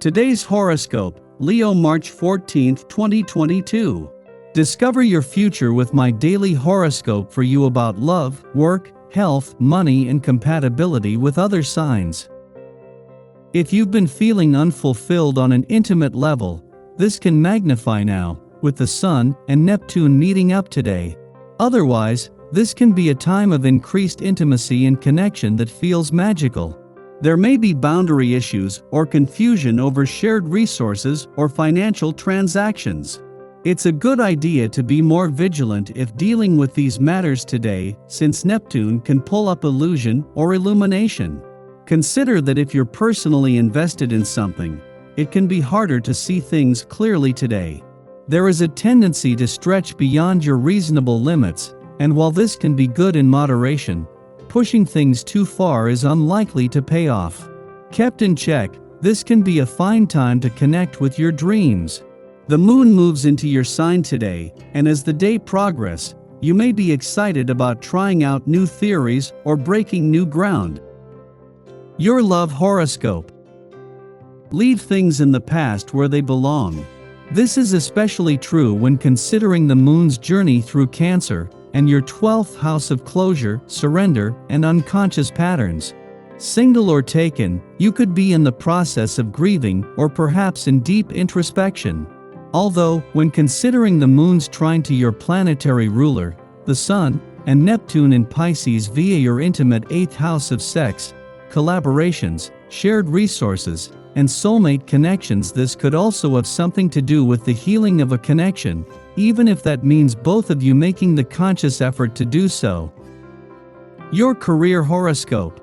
Today's horoscope, Leo March 14, 2022. Discover your future with my daily horoscope for you about love, work, health, money, and compatibility with other signs. If you've been feeling unfulfilled on an intimate level, this can magnify now, with the Sun and Neptune meeting up today. Otherwise, this can be a time of increased intimacy and connection that feels magical. There may be boundary issues or confusion over shared resources or financial transactions. It's a good idea to be more vigilant if dealing with these matters today, since Neptune can pull up illusion or illumination. Consider that if you're personally invested in something, it can be harder to see things clearly today. There is a tendency to stretch beyond your reasonable limits, and while this can be good in moderation, pushing things too far is unlikely to pay off. Kept in check, this can be a fine time to connect with your dreams. The moon moves into your sign today, and as the day progresses, you may be excited about trying out new theories or breaking new ground. Your love horoscope. Leave things in the past where they belong. This is especially true when considering the moon's journey through Cancer and your 12th house of closure, surrender, and unconscious patterns. Single or taken, you could be in the process of grieving or perhaps in deep introspection. Although, when considering the moon's trine to your planetary ruler, the Sun, and Neptune in Pisces via your intimate 8th house of sex, collaborations, shared resources, and soulmate connections, this could also have something to do with the healing of a connection, even if that means both of you making the conscious effort to do so. Your career horoscope.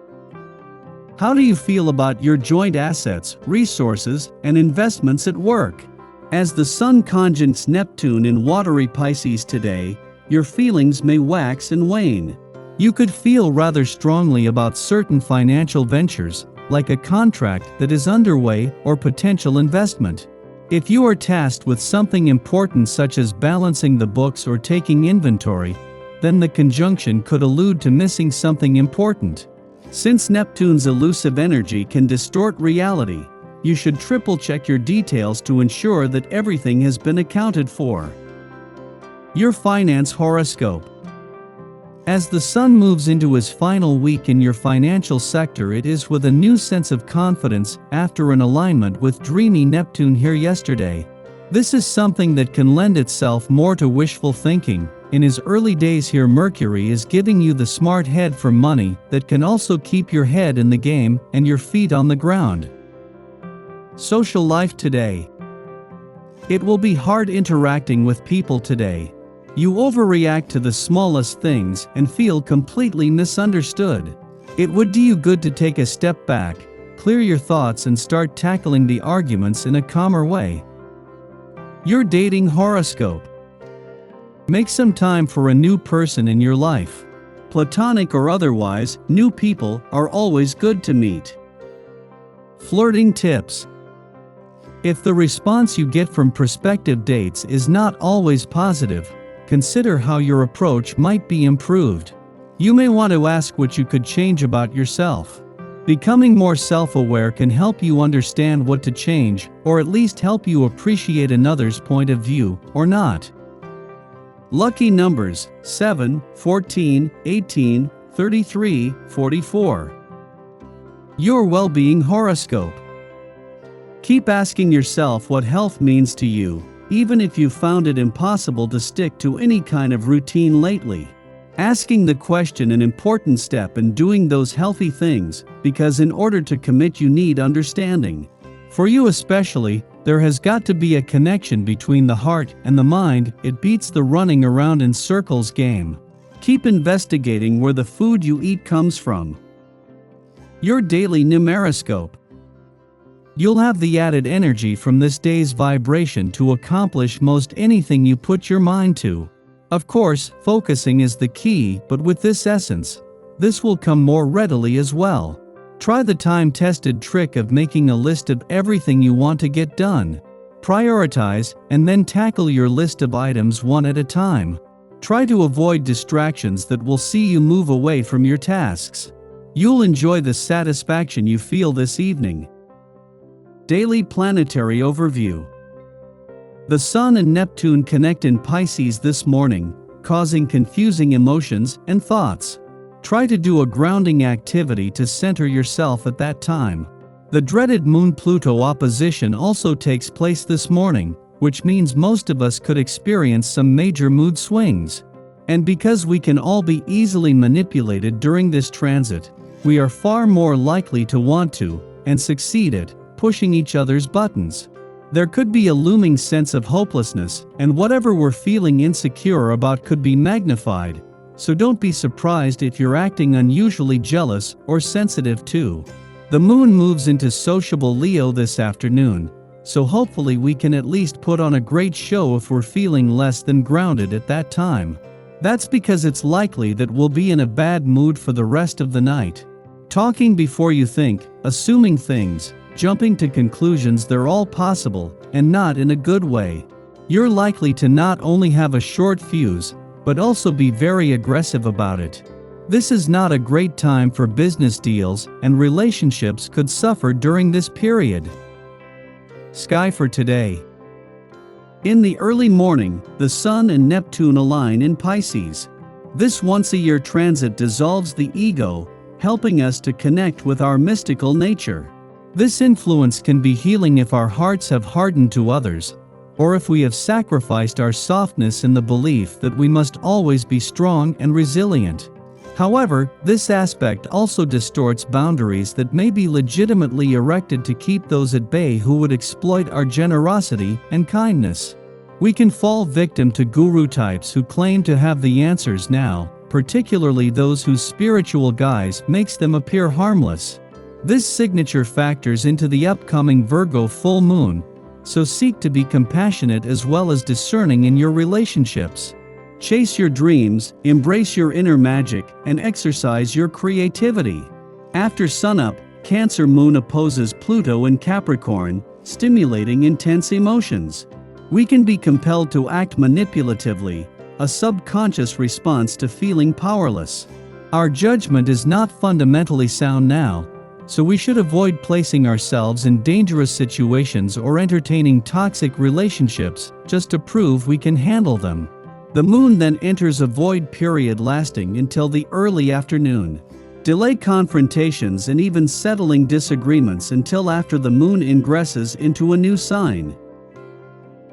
How do you feel about your joint assets, resources, and investments at work? As the Sun conjuncts Neptune in watery Pisces today, your feelings may wax and wane. You could feel rather strongly about certain financial ventures, like a contract that is underway or potential investment. If you are tasked with something important such as balancing the books or taking inventory, then the conjunction could allude to missing something important. Since Neptune's elusive energy can distort reality, you should triple-check your details to ensure that everything has been accounted for. Your finance horoscope. As the Sun moves into his final week in your financial sector, it is with a new sense of confidence after an alignment with dreamy Neptune here yesterday. This is something that can lend itself more to wishful thinking. In his early days here, Mercury is giving you the smart head for money that can also keep your head in the game and your feet on the ground. Social life today. It will be hard interacting with people today. You overreact to the smallest things and feel completely misunderstood. It would do you good to take a step back, clear your thoughts, and start tackling the arguments in a calmer way. Your dating horoscope. Make some time for a new person in your life. Platonic or otherwise, new people are always good to meet. Flirting tips. If the response you get from prospective dates is not always positive, consider how your approach might be improved. You may want to ask what you could change about yourself. Becoming more self-aware can help you understand what to change, or at least help you appreciate another's point of view, or not. Lucky numbers: 7, 14, 18, 33, 44. Your well-being horoscope. Keep asking yourself what health means to you, even if you found it impossible to stick to any kind of routine lately. Asking the question an important step in doing those healthy things, because in order to commit you need understanding. For you especially, there has got to be a connection between the heart and the mind. It beats the running around in circles game. Keep investigating where the food you eat comes from. Your daily numeroscope. You'll have the added energy from this day's vibration to accomplish most anything you put your mind to. Of course, focusing is the key, but with this essence, this will come more readily as well. Try the time-tested trick of making a list of everything you want to get done. Prioritize, and then tackle your list of items one at a time. Try to avoid distractions that will see you move away from your tasks. You'll enjoy the satisfaction you feel this evening. Daily Planetary Overview. The Sun and Neptune connect in Pisces this morning, causing confusing emotions and thoughts. Try to do a grounding activity to center yourself at that time. The dreaded Moon-Pluto opposition also takes place this morning, which means most of us could experience some major mood swings. And because we can all be easily manipulated during this transit, we are far more likely to want to, and succeed at, pushing each other's buttons. There could be a looming sense of hopelessness, and whatever we're feeling insecure about could be magnified, so don't be surprised if you're acting unusually jealous or sensitive too. The moon moves into sociable Leo this afternoon, so hopefully we can at least put on a great show if we're feeling less than grounded at that time. That's because it's likely that we'll be in a bad mood for the rest of the night. Talking before you think, assuming things, jumping to conclusions, they're all possible, and not in a good way. You're likely to not only have a short fuse, but also be very aggressive about it. This is not a great time for business deals, and relationships could suffer during this period. Sky for today. In the early morning, the Sun and Neptune align in Pisces. This once-a-year transit dissolves the ego, helping us to connect with our mystical nature. This influence can be healing if our hearts have hardened to others, or if we have sacrificed our softness in the belief that we must always be strong and resilient. However, this aspect also distorts boundaries that may be legitimately erected to keep those at bay who would exploit our generosity and kindness. We can fall victim to guru types who claim to have the answers now, particularly those whose spiritual guise makes them appear harmless. This signature factors into the upcoming Virgo full moon, so seek to be compassionate as well as discerning in your relationships. Chase your dreams, embrace your inner magic, and exercise your creativity. After sunup, Cancer moon opposes Pluto in Capricorn, stimulating intense emotions. We can be compelled to act manipulatively, a subconscious response to feeling powerless. Our judgment is not fundamentally sound now, so we should avoid placing ourselves in dangerous situations or entertaining toxic relationships just to prove we can handle them. The moon then enters a void period lasting until the early afternoon. Delay confrontations and even settling disagreements until after the moon ingresses into a new sign.